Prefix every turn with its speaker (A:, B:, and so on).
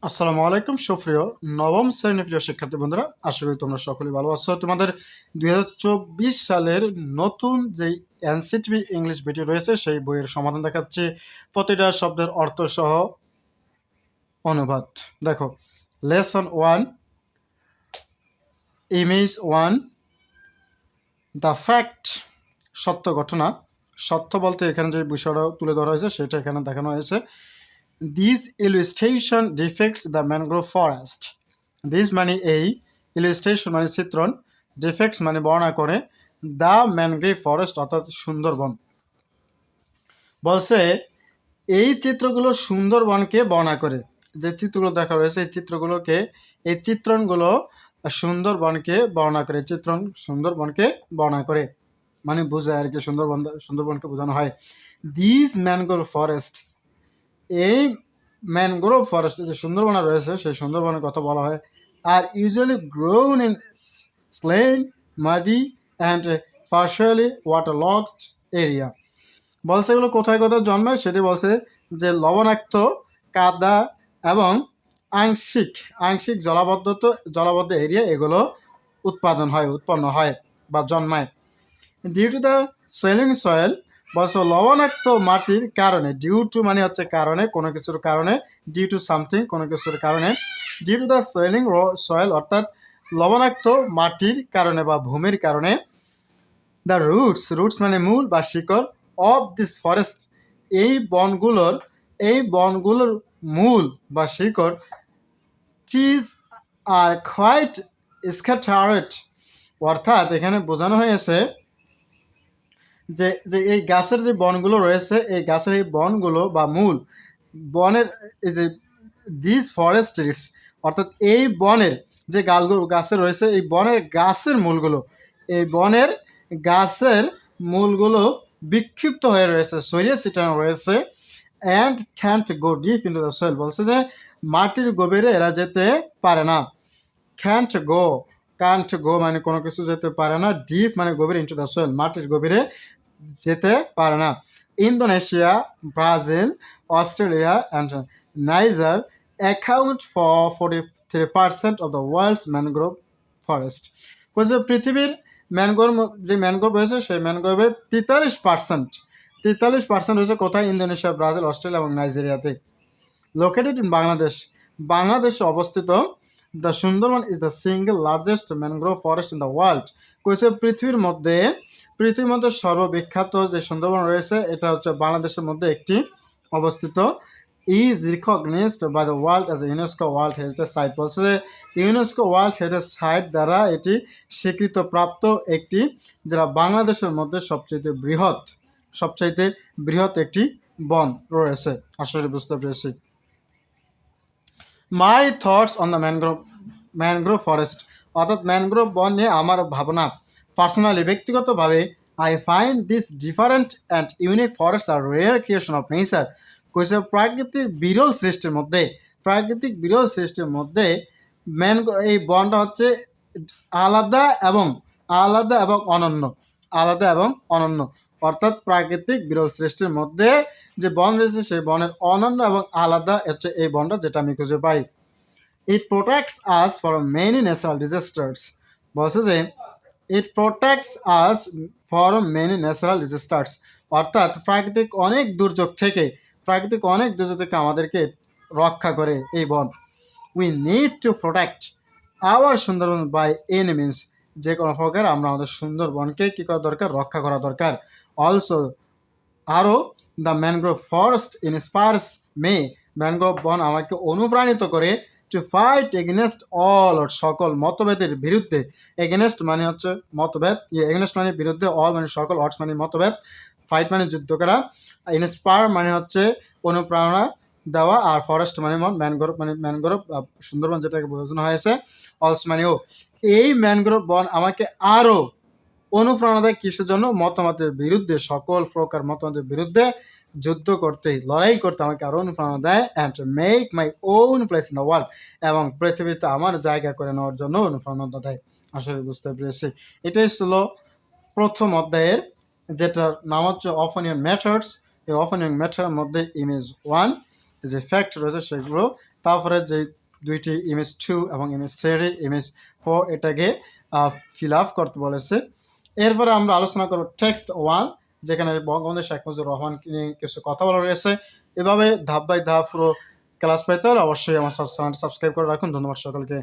A: আসসালামু আলাইকুম সুপ্রিয় নবম শ্রেণীর প্রিয় শিক্ষার্থী বন্ধুরা, আশা করি তোমরা সকলেই ভালো আছো। তোমাদের 2024 সালের নতুন যেই এনসিটিভি ইংলিশ ভিডিও রয়েছে সেই বইয়ের সমাধান দেখাচ্ছি, প্রতিটা শব্দের অর্থ সহ অনুবাদ। দেখো, লেসন 1, ইমেজ 1, দ্য ফ্যাক্ট, সত্য ঘটনা। সত্য বলতে এখানে যে বিষয়টা তুলে ধরা হয়েছে সেটা এখানে দেখানো হয়েছে। This illustration depicts the mangrove forest. This মানে এই, illustration মানে চিত্রণ, defects মানে বর্ণনা করে, the mangrove forest অর্থাৎ সুন্দরবন। বলছে এই চিত্রগুলো সুন্দরবনকে বর্ণনা করে। যে চিত্রগুলো দেখা রয়েছে এই চিত্রণগুলো সুন্দরবনকে বর্ণনা করে, সুন্দরবনকে বর্ণনা করে মানে বোঝায় আর কি, সুন্দরবনকে বোঝানো হয়। These mangrove forests, এই ম্যানগ্রোভ ফরেস্ট যে সুন্দরবন রয়েছে সেই সুন্দরবনের কথা বলা হয়, আর usually grown in saline muddy and partially waterlogged area. বলছে এগুলো কোথায় কোথায় জন্মায় সেটি বলছে যে লবণাক্ত, কাদা এবং আংশিক জলাবদ্ধ এরিয়া এগুলো উৎপন্ন হয় বা জন্মায়। Due to the swelling soil, বলছে লবণাক্ত মাটির কারণে, ডিউ টু মানে হচ্ছে কারণে, কোনো কিছুর কারণে, ডিউ টু সামথিং কোনো কিছুর কারণে, due to the swelling soil অর্থাৎ লবণাক্ত মাটির কারণে বা ভূমির কারণে, দ্য রুটস মানে মূল বা শিকড়, অফ দিস ফরেস্ট এই বনগুলোর মূল বা শিকড়, চিজ আর কোয়াইট স্ক্যাটার্ড, অর্থাৎ এখানে বোঝানো হয়েছে যে যে এই গাছের যে বনগুলো রয়েছে এই গাছের এই বনগুলো বা মূল বনের এই যে দিস ফরেস্ট ট্রিস, অর্থাৎ এই বনের যে গাছের রয়েছে এই বনের গাছের মূলগুলো বিক্ষিপ্ত হয়ে রয়েছে, ছড়িয়ে ছিটানো রয়েছে। And can't go deep into the soil, বলছে যে মাটির গভীরে এরা যেতে পারে না। ক্যান্ট গো মানে কোনো কিছু যেতে পারে না, ডিপ মানে গভীরে, ইনটু দ্য সয়েল মাটির গভীরে যেতে পারে না। Indonesia, Brazil, Australia and Niger account for 43% of the world's mangrove forest. বলছে পৃথিবীর ম্যানগ্রোভ রয়েছে সেই ম্যানগ্রোভের 43% রয়েছে কোথায়? ইন্দোনেশিয়া, ব্রাজিল, অস্ট্রেলিয়া এবং নাইজেরিয়াতে। লোকেটেড ইন বাংলাদেশে অবস্থিত। The Sundarban is the single largest mangrove forest in the world. কইছে পৃথিবীর মধ্যে সর্ববিখ্যাত যে সুন্দরবন রয়েছে এটা হচ্ছে বাংলাদেশের মধ্যে একটি অবস্থিত। Is recognised by the world as a UNESCO world heritage site. বলছে ইউনেস্কো ওয়ার্ল্ড হেরিটেজ সাইট দ্বারা এটি স্বীকৃতপ্রাপ্ত একটি, যেটা বাংলাদেশের মধ্যে সবচাইতে বৃহৎ একটি বন রয়েছে। আসলে বুঝতে পেরেছি। My thoughts on the mangrove forest, অর্থাৎ ম্যানগ্রোভ বন নিয়ে আমার ভাবনা। পার্সোনালি ব্যক্তিগতভাবে I find this different and unique forest are rare creation of nature. কইছে প্রাকৃতিক বিরল সৃষ্টির মধ্যে এই বনটা হচ্ছে আলাদা এবং অনন্য। অর্থাৎ প্রাকৃতিক বিরল সৃষ্টির মধ্যে যে বন রয়েছে সেই বনের অনন্য এবং আলাদা হচ্ছে এই বনটা, যেটা আমি খুঁজে পাই। It protects us for many natural disasters. বলছে যে it protects us for many natural disasters, অর্থাৎ প্রাকৃতিক অনেক দুর্যোগ থেকে আমাদেরকে রক্ষা করে এই বন। We need to protect our Sundarban by any means, যে কোনো প্রকার আমরা আমাদের সুন্দরবনকে কী করা দরকার? রক্ষা করা দরকার। অলসো আরও the mangrove forest inspires May, mangrove বন আমাকে অনুপ্রাণিত করে টু ফাইট এগেনস্ট অল, সকল মতভেদের বিরুদ্ধে। এগেনস্ট মানে হচ্ছে মতভেদ, এগেনস্ট মানে বিরুদ্ধে, অল মানে সকল, অটস মানে মতভেদ, ফাইট মানে যুদ্ধ করা, ইন্সপায়ার মানে হচ্ছে অনুপ্রেরণা দেওয়া, আর ফরেস্ট মানে ম্যানগ্রোভ সুন্দরবন যেটাকে বোঝানো হয়েছে। অলস মানে এই ম্যানগ্রোভ বন আমাকে আরও অনুপ্রেরণা দেয় কিসের জন্য? মতামতের বিরুদ্ধে, সকল প্রকার মতামতের বিরুদ্ধে যুদ্ধ করতে, লড়াই করতে আমাকে আরও অনুপ্রেরণা দেয়। And make my own place in the world, এবং পৃথিবীতে আমার জায়গা করে নেওয়ার জন্য অনুপ্রেরণা দেয়। আসলে বুঝতে পেরেছি। এটাই ছিল প্রথম অধ্যায়ের, যেটার নাম হচ্ছে অফেনিয়ন মেথডস। এই অফেনিয়ন মেথডের মধ্যে ইমেজ 1 যে ফ্যাক্ট রয়েছে সেগুলো তারপরে যে দুইটি ইমেজ 2 এবং ইমেজ 3 ইমেজ 4 এটাকে ফিল আপ করতে বলেছে। এরপরে আমরা আলোচনা করব টেক্সট 1, যেখানে বঙ্গবন্ধু শেখ মুজিবুর রহমান নিয়ে কিছু কথা বলা রয়েছে। এভাবে ধাপ বাই ধাপ পুরো ক্লাস পেতে হলে অবশ্যই আমার চ্যানেলটি সাবস্ক্রাইব করে রাখুন। ধন্যবাদ সকলকে।